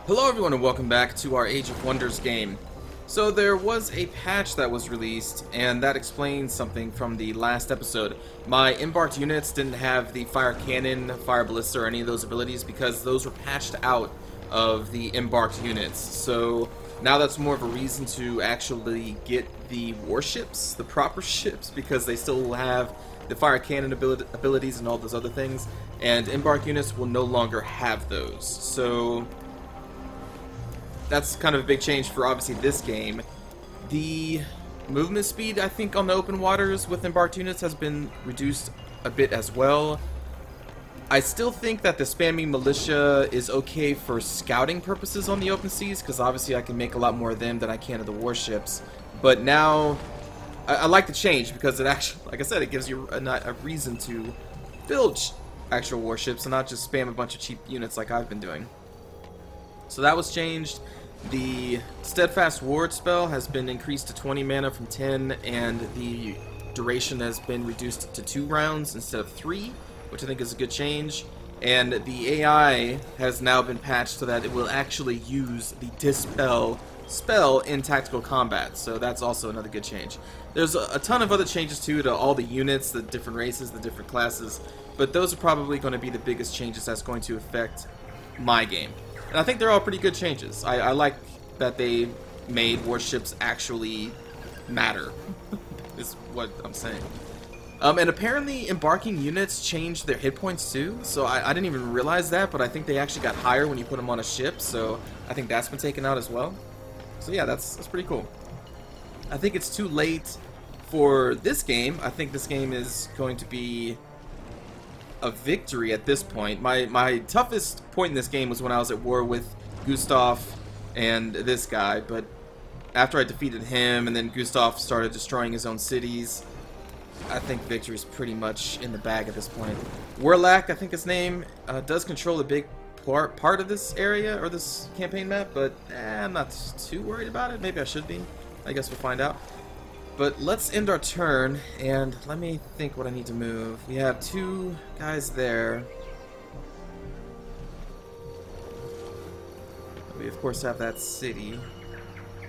Hello everyone and welcome back to our Age of Wonders game. So there was a patch that was released and that explains something from the last episode. My embarked units didn't have the fire cannon, fire ballista, or any of those abilities because those were patched out of the embarked units. So now that's more of a reason to actually get the warships, the proper ships, because they still have the fire cannon abilities and all those other things, and embarked units will no longer have those. So that's kind of a big change for obviously this game. The movement speed, I think, on the open waters with embarked units has been reduced a bit as well. I still think that the spamming militia is okay for scouting purposes on the open seas, because obviously I can make a lot more of them than I can of the warships. But now, I like the change because it actually, like I said, it gives you a reason to build actual warships and not just spam a bunch of cheap units like I've been doing. So that was changed. The Steadfast Ward spell has been increased to 20 mana from 10, and the duration has been reduced to 2 rounds instead of 3, which I think is a good change. And the AI has now been patched so that it will actually use the Dispel spell in tactical combat, so that's also another good change. There's a ton of other changes too to all the units, the different races, the different classes, but those are probably going to be the biggest changes that's going to affect my game. And I think they're all pretty good changes. I like that they made warships actually matter, is what I'm saying. And apparently embarking units changed their hit points too, so I didn't even realize that, but I think they actually got higher when you put them on a ship, so I think that's been taken out as well. So yeah, that's pretty cool. I think it's too late for this game. I think this game is going to be a victory at this point. My toughest point in this game was when I was at war with Gustav and this guy, but after I defeated him and then Gustav started destroying his own cities, I think victory's pretty much in the bag at this point. Warlord, I think his name, does control a big part of this area or this campaign map, but I'm not too worried about it. Maybe I should be. I guess we'll find out. But let's end our turn, and let me think what I need to move. We have 2 guys there. We of course have that city.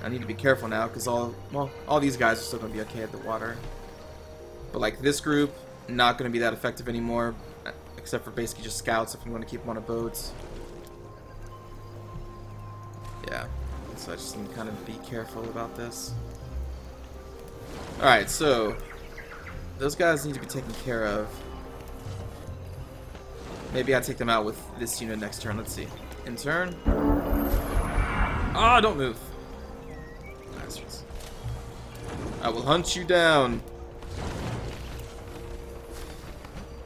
I need to be careful now because all these guys are still going to be okay at the water. But like this group, not going to be that effective anymore, except for basically just scouts if I'm going to keep them on a boat. Yeah, so I just need to kind of be careful about this. Alright, so those guys need to be taken care of. Maybe I take them out with this unit next turn. Let's see. In turn. Ah, don't move. Bastards. I will hunt you down.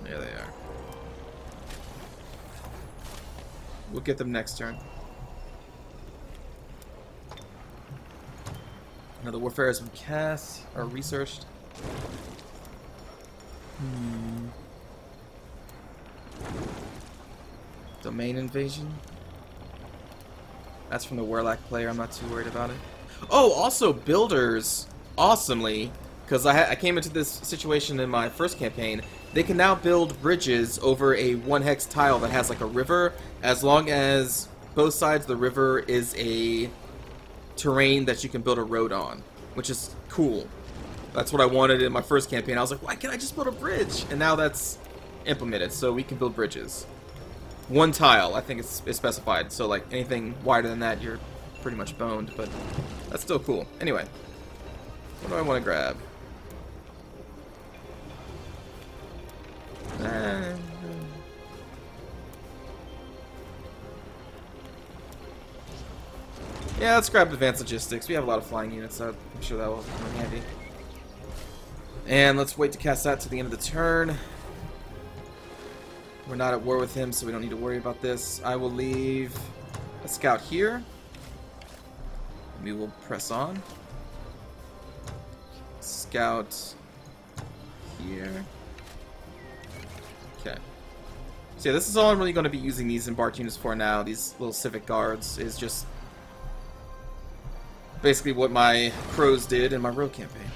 There they are. We'll get them next turn. Another warfare has been cast or researched. Domain invasion. That's from the Warlock player. I'm not too worried about it. Oh, also builders, awesomely, because I came into this situation in my first campaign. They can now build bridges over a 1-hex tile that has like a river, as long as both sides of the river is a terrain that you can build a road on, which is cool. That's what I wanted in my first campaign. I was like, why can't I just build a bridge? And now that's implemented, so we can build bridges. 1 tile, I think it's specified, so like anything wider than that, you're pretty much boned, but that's still cool. Anyway, what do I want to grab? Yeah, let's grab advanced logistics. We have a lot of flying units, so I'm sure that will come in handy. And let's wait to cast that to the end of the turn. We're not at war with him, so we don't need to worry about this. I will leave a scout here. We will press on. Scout here. Okay. So yeah, this is all I'm really going to be using these embarked units for now. These little civic guards is just basically what my crows did in my road campaign.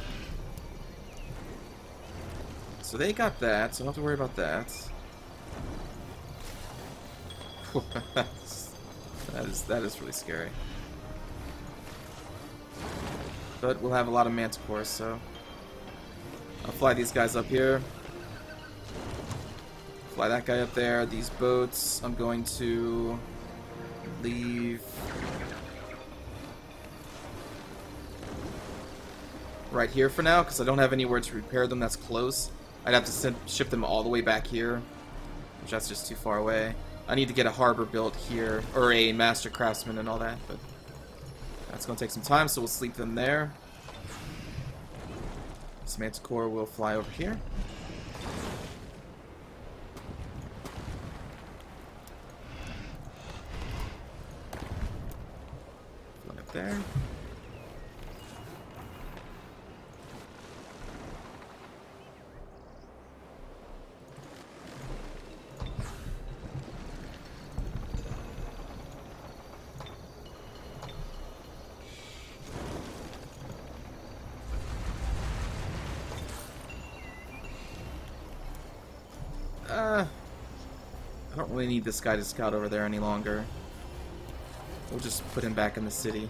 So they got that, so I don't have to worry about that. That that is really scary. But we'll have a lot of manticores, so I'll fly these guys up here. Fly that guy up there. These boats, I'm going to leave right here for now, because I don't have anywhere to repair them that's close. I'd have to ship them all the way back here, which that's just too far away. I need to get a harbor built here, or a master craftsman and all that, but that's going to take some time, so we'll sleep them there. This manticore will fly over here. Fly up there. I don't really need this guy to scout over there any longer. We'll just put him back in the city.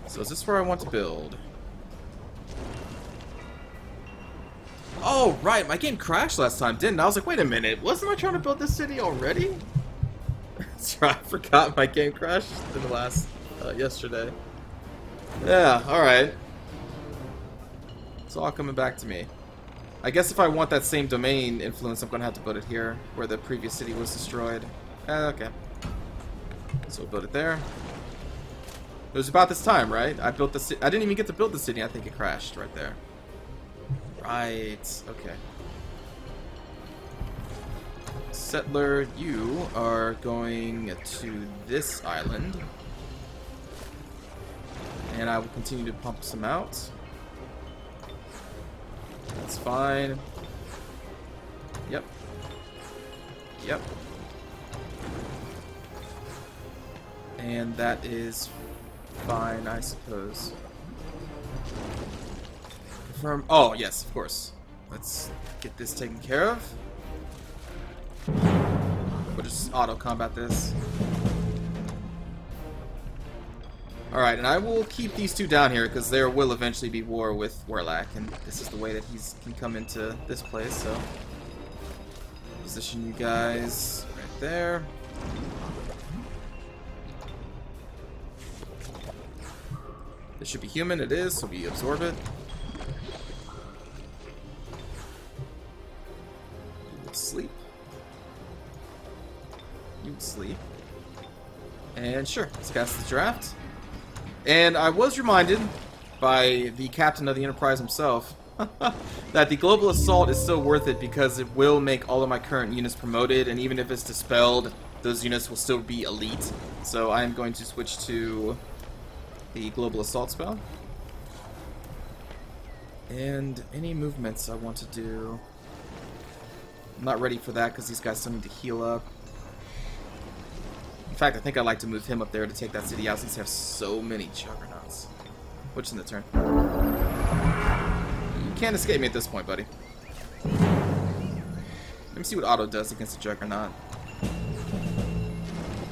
So is this where I want to build? Oh, right, my game crashed last time, didn't it? I was like, wait a minute, wasn't I trying to build this city already? That's right, I forgot my game crashed in the last, yesterday. Yeah, alright. It's all coming back to me. I guess if I want that same domain influence, I'm going to have to put it here, where the previous city was destroyed. Okay. So we'll build it there. It was about this time, right? I built the city. I didn't even get to build the city. I think it crashed right there. Right. Okay. Settler, you are going to this island. And I will continue to pump some out. That's fine. Yep. Yep. And that is fine, I suppose. Confirm. Oh, yes, of course. Let's get this taken care of. We'll just auto-combat this. Alright, and I will keep these two down here because there will eventually be war with Warlord, and this is the way that he can come into this place, so position you guys right there. This should be human, it is, so we absorb it. You will sleep. You will sleep. And sure, let's cast the draft. And I was reminded by the captain of the Enterprise himself that the global assault is still worth it because it will make all of my current units promoted, and even if it's dispelled, those units will still be elite. So I am going to switch to the global assault spell. And any movements I want to do, I'm not ready for that because these guys still need to heal up. In fact, I think I'd like to move him up there to take that city out since they have so many juggernauts. Which in the turn? You can't escape me at this point, buddy. Let me see what Otto does against the juggernaut.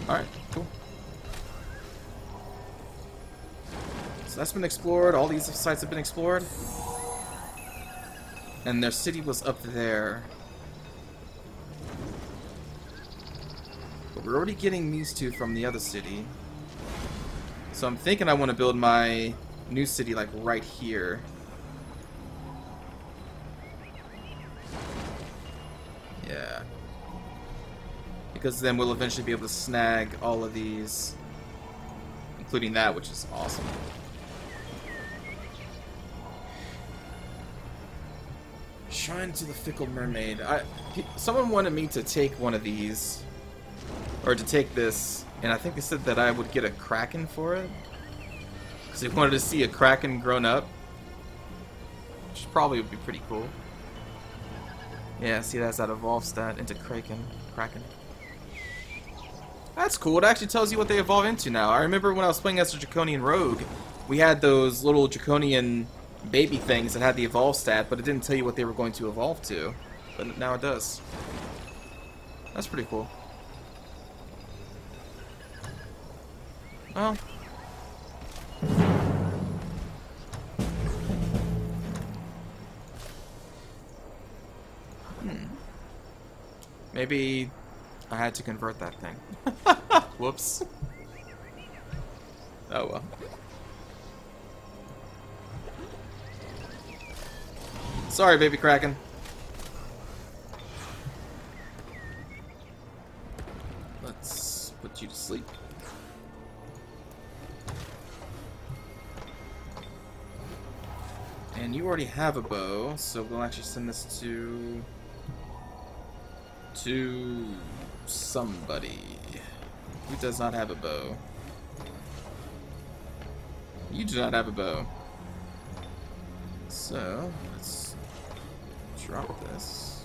Alright, cool. So that's been explored. All these sites have been explored. And their city was up there. But we're already getting these two from the other city. So I'm thinking I want to build my new city like right here. Yeah. Because then we'll eventually be able to snag all of these, including that, which is awesome. Shrine to the Fickle Mermaid. Someone wanted me to take one of these, or to take this, and I think they said that I would get a Kraken for it. Because they wanted to see a Kraken grown up. Which probably would be pretty cool. Yeah, see, that's that evolve stat into Kraken. That's cool. It actually tells you what they evolve into now. I remember when I was playing as a Draconian Rogue, we had those little Draconian baby things that had the evolve stat, but it didn't tell you what they were going to evolve to. But now it does. That's pretty cool. Well. Maybe I had to convert that thing. Whoops. Oh well. Sorry, baby Kraken. Let's put you to sleep. And you already have a bow, so we'll actually send this to somebody who does not have a bow. You do not have a bow. So, let's drop this.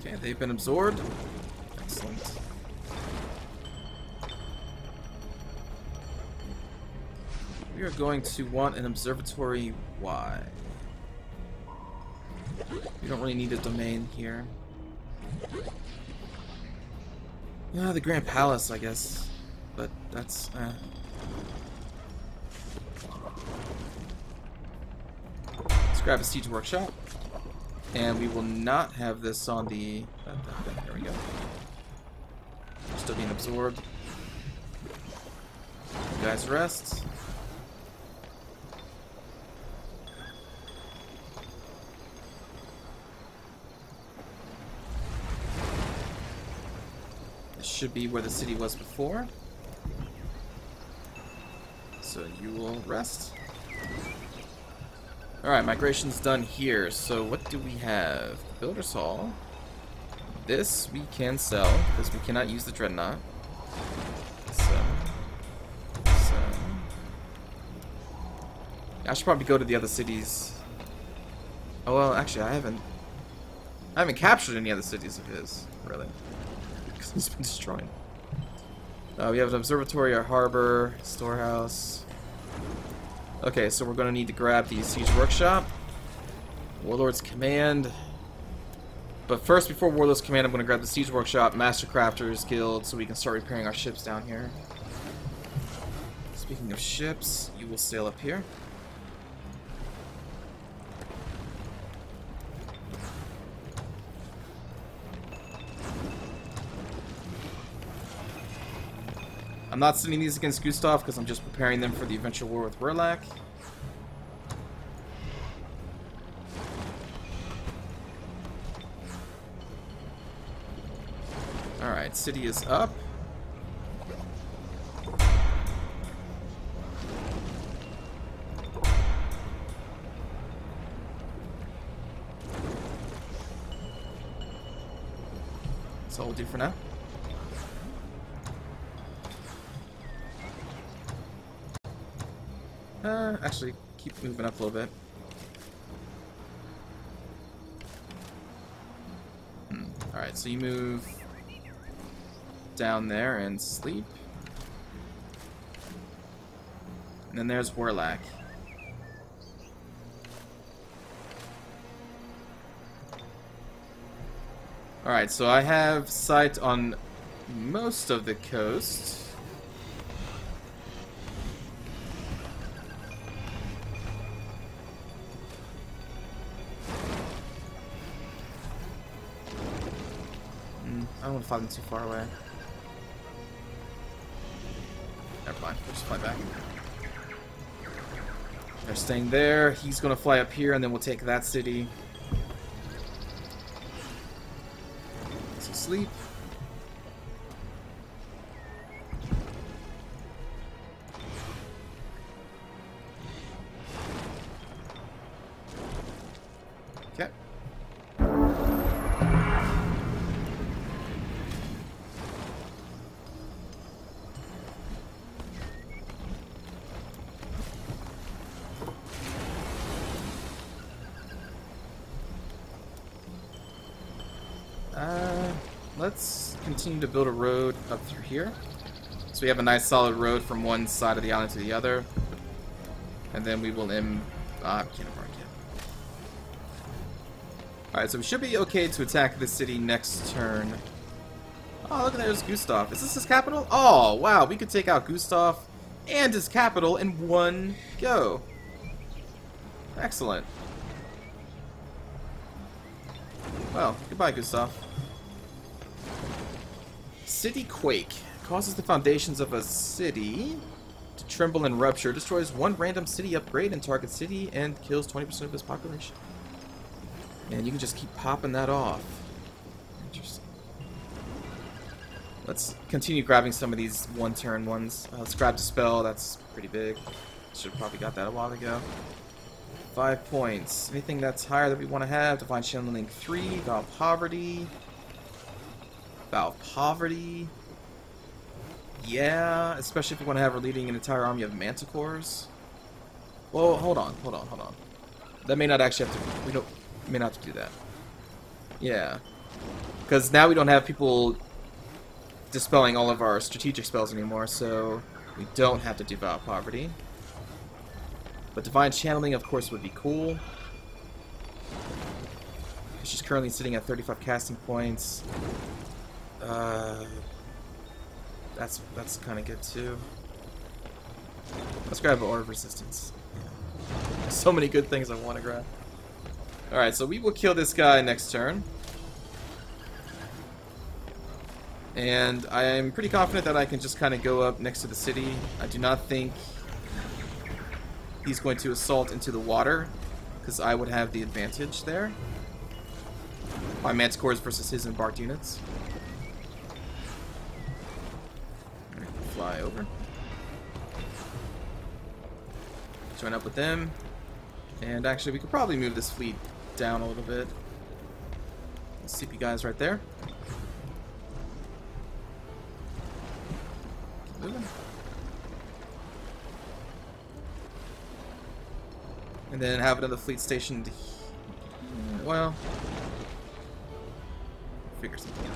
Okay, they've been absorbed. Excellent. We are going to want an observatory. Why? We don't really need a domain here. Yeah, the Grand Palace, I guess. But that's, Let's grab a siege workshop. And we will not have this on the... There we go. Still being absorbed. You guys rest. Should be where the city was before. So you will rest. Alright, migration's done here. So what do we have? The Builder's Hall. This we can sell, because we cannot use the Dreadnought. So. I should probably go to the other cities. Oh well, actually I haven't captured any other cities of his, really. He's been destroyed. We have an observatory, a harbor, storehouse. Okay, so we're going to need to grab the siege workshop, Warlord's command. But first, before Warlord's command, I'm going to grab the siege workshop, Master Crafters Guild, so we can start repairing our ships down here. Speaking of ships, you will sail up here. I'm not sending these against Gustav because I'm just preparing them for the eventual war with Werlak. Alright, city is up. That's all we'll do for now. Actually, keep moving up a little bit. Alright, so you move down there and sleep. And then there's Werlak. Alright, so I have sight on most of the coast. I don't want to fly them too far away. Never mind, we'll just fly back. They're staying there. He's going to fly up here, and then we'll take that city. So sleep. Okay. Let's continue to build a road up through here. So we have a nice solid road from one side of the island to the other. And then we will can't embark yet. Alright, so we should be okay to attack this city next turn. Oh, look at that, there's Gustav. Is this his capital? Oh, wow, we could take out Gustav and his capital in one go. Excellent. Well, goodbye, Gustav. City Quake. Causes the foundations of a city to tremble and rupture. Destroys one random city upgrade in target city and kills 20% of its population. And you can just keep popping that off. Interesting. Let's continue grabbing some of these one-turn ones. Let's grab Dispel. That's pretty big. Should have probably got that a while ago. 5 points. Anything that's higher that we want to have? Divine Channeling 3. Vow of Poverty. Vow of Poverty. Yeah, especially if we want to have her leading an entire army of Manticores. Well, hold on. That may not actually have to... may not have to do that. Yeah. Because now we don't have people dispelling all of our strategic spells anymore, so we don't have to do Vow of Poverty. But Divine Channeling, of course, would be cool. She's currently sitting at 35 casting points. That's kind of good too. Let's grab Order of Resistance. There's so many good things I want to grab. Alright, so we will kill this guy next turn. And I'm pretty confident that I can just kind of go up next to the city. I do not think he's going to assault into the water, because I would have the advantage there. My Manticores versus his embarked units. Fly over. Join up with them. And actually, we could probably move this fleet down a little bit. Let's see you guys right there. Keep moving. And then have another fleet stationed. Well, figure something out.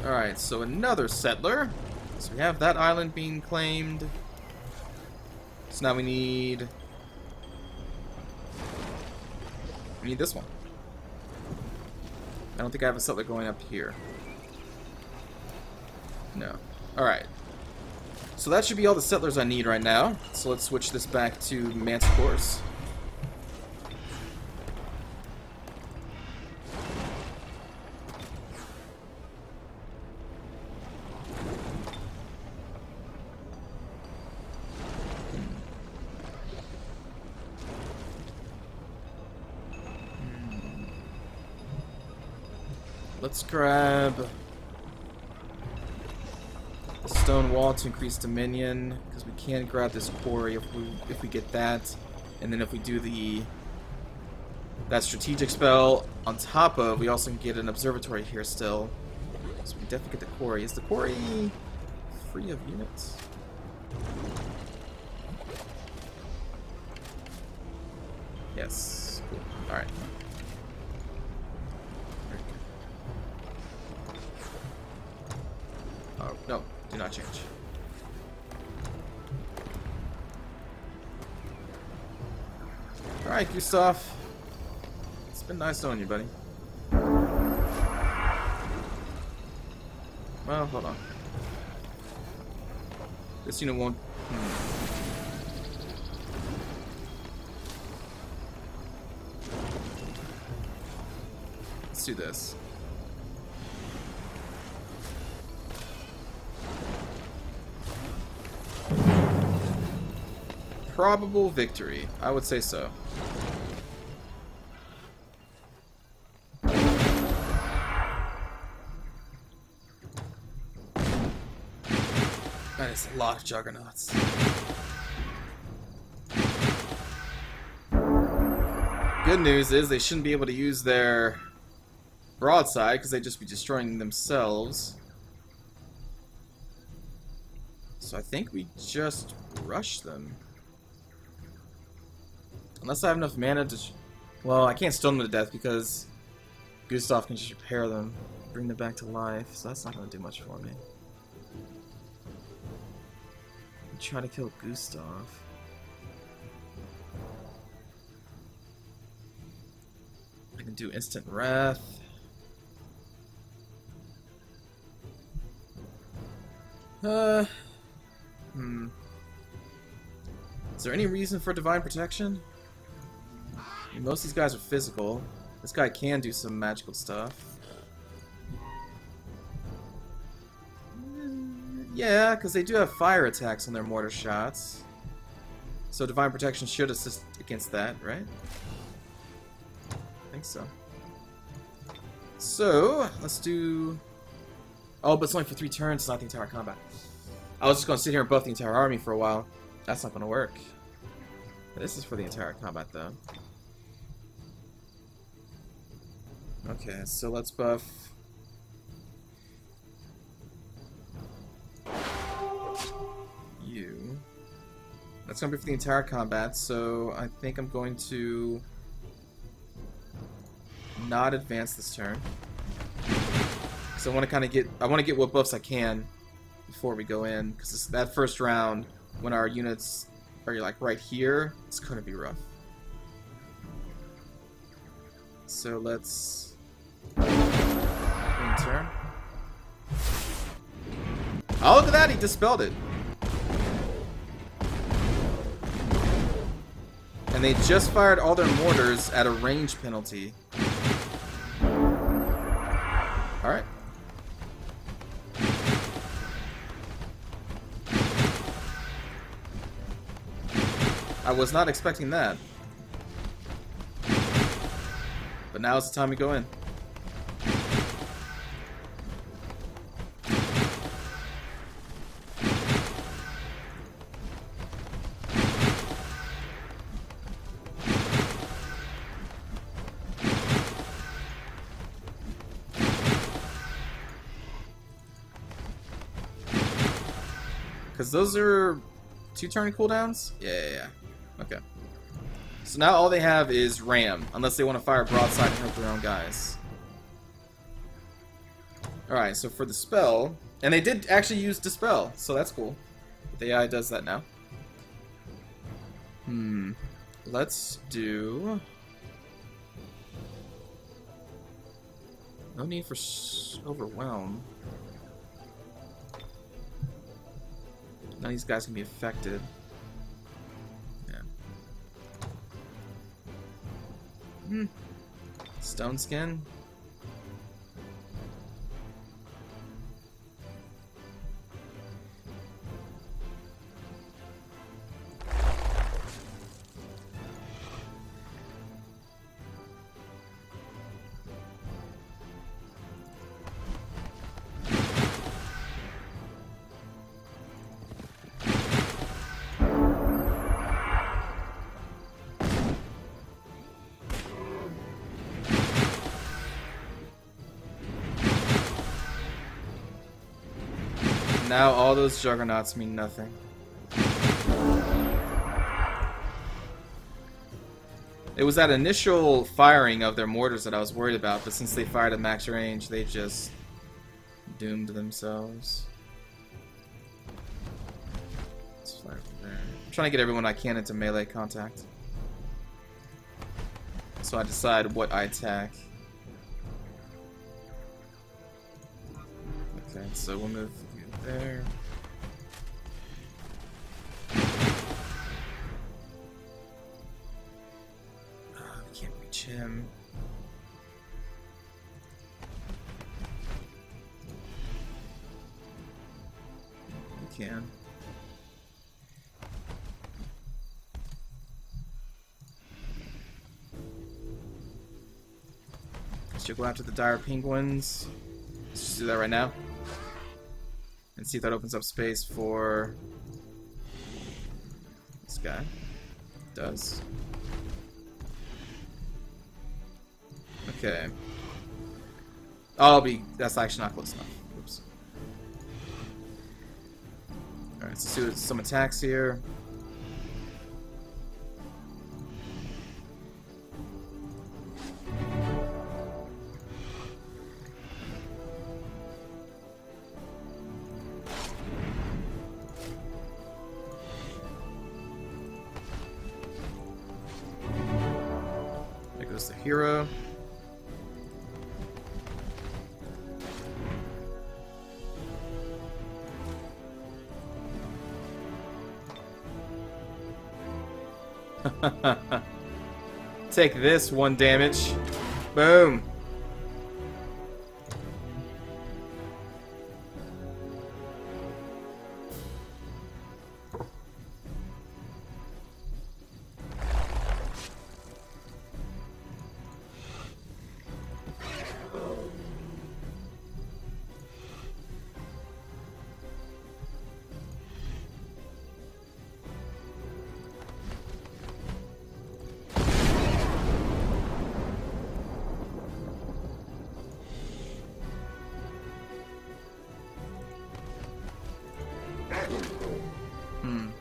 Alright, so another settler. So we have that island being claimed. So now we need this one. I don't think I have a settler going up here. No. Alright. So that should be all the settlers I need right now. So let's switch this back to Manticores. Let's grab a stone wall to increase dominion, because we can grab this quarry if we get that, and then if we do that strategic spell on top of, we also can get an observatory here still. So we can definitely get the quarry. Is the quarry free of units? Yes. Cool. All right. Oh, no, do not change. Alright, Gustav. It's been nice knowing you, buddy. Well, hold on. This unit won't... Let's do this. Probable victory. I would say so. That is a lot of juggernauts. Good news is they shouldn't be able to use their broadside because they'd just be destroying themselves. So I think we just rush them. Unless I have enough mana to... Well, I can't stone them to death because Gustav can just repair them. bring them back to life, so that's not going to do much for me. Try to kill Gustav. I can do instant wrath. Is there any reason for divine protection? I mean, most of these guys are physical. This guy can do some magical stuff. Yeah, because they do have fire attacks on their mortar shots. So divine protection should assist against that, right? I think so. So, let's do... Oh, but it's only for 3 turns, it's not the entire combat. I was just going to sit here and buff the entire army for a while. That's not going to work. This is for the entire combat, though. Okay, so let's buff... you. That's going to be for the entire combat, so I think I'm going to... not advance this turn. Because I want to kind of get... I want to get what buffs I can before we go in. Because that first round, when our units are like right here, it's going to be rough. So let's... turn. Oh, look at that! He dispelled it! And they just fired all their mortars at a range penalty. Alright. I was not expecting that. But now is the time we go in. Because those are 2 turn cooldowns? Yeah. Okay. So now all they have is ram, unless they want to fire broadside and hurt their own guys. Alright, so for the spell, and they did actually use dispel, so that's cool. The AI does that now. Let's do... no need for overwhelm. None of these guys can be affected. Yeah. Stone skin. Now all those juggernauts mean nothing. It was that initial firing of their mortars that I was worried about, but since they fired at max range, they just doomed themselves. Let's fire from there. I'm trying to get everyone I can into melee contact. So I decide what I attack. Okay, so we'll move there. We can't reach him. We can. Let's go after the dire penguins. Let's just do that right now. And see if that opens up space for this guy. It does. Okay. That's actually not close enough. Oops. Alright, let's do some attacks here. goes the hero. Take this, 1 damage. Boom.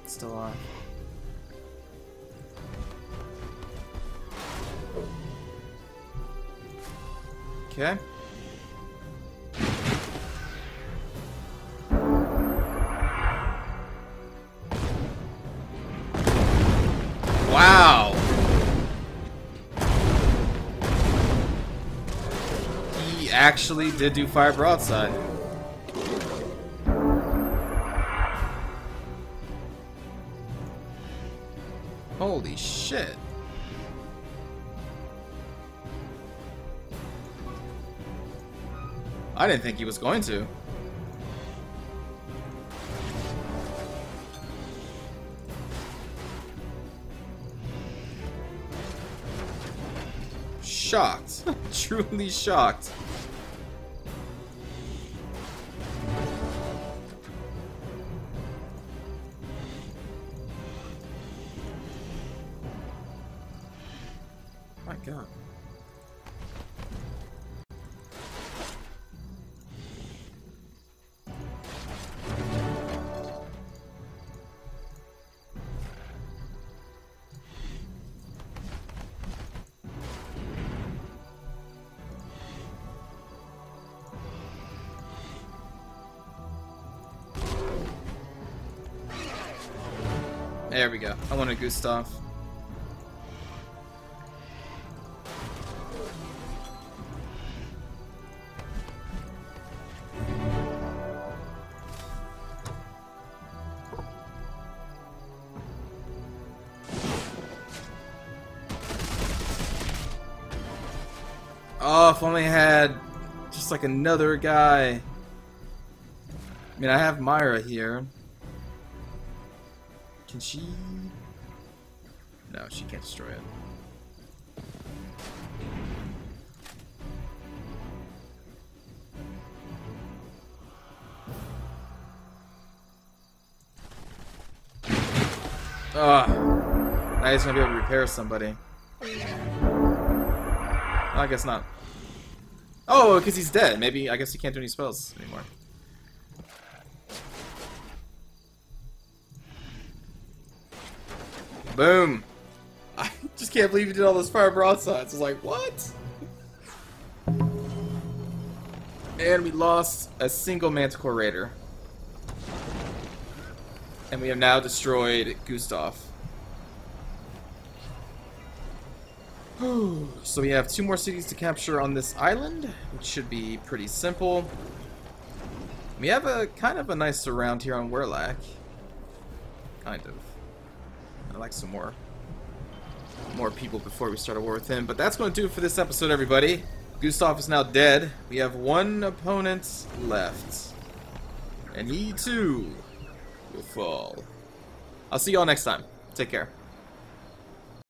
Still alive. Okay. Wow. He actually did do fire broadside. Holy shit. I didn't think he was going to. Shocked. Truly shocked. My God. There we go. I want a Gustav. Oh, if only I had just like another guy. I mean, I have Myra here. Can she? No, she can't destroy it. Ugh. Now he's gonna be able to repair somebody. I guess not. Oh, because he's dead. Maybe, I guess he can't do any spells anymore. Boom. I just can't believe he did all those fire broadsides. I was like, what? And we lost a single Manticore Raider. And we have now destroyed Gustav. So we have 2 more cities to capture on this island, which should be pretty simple. We have a kind of a nice surround here on Warlord. Kind of. I'd like some more people before we start a war with him. But that's going to do it for this episode, everybody. Gustav is now dead. We have 1 opponent left. And he, too, will fall. I'll see you all next time. Take care.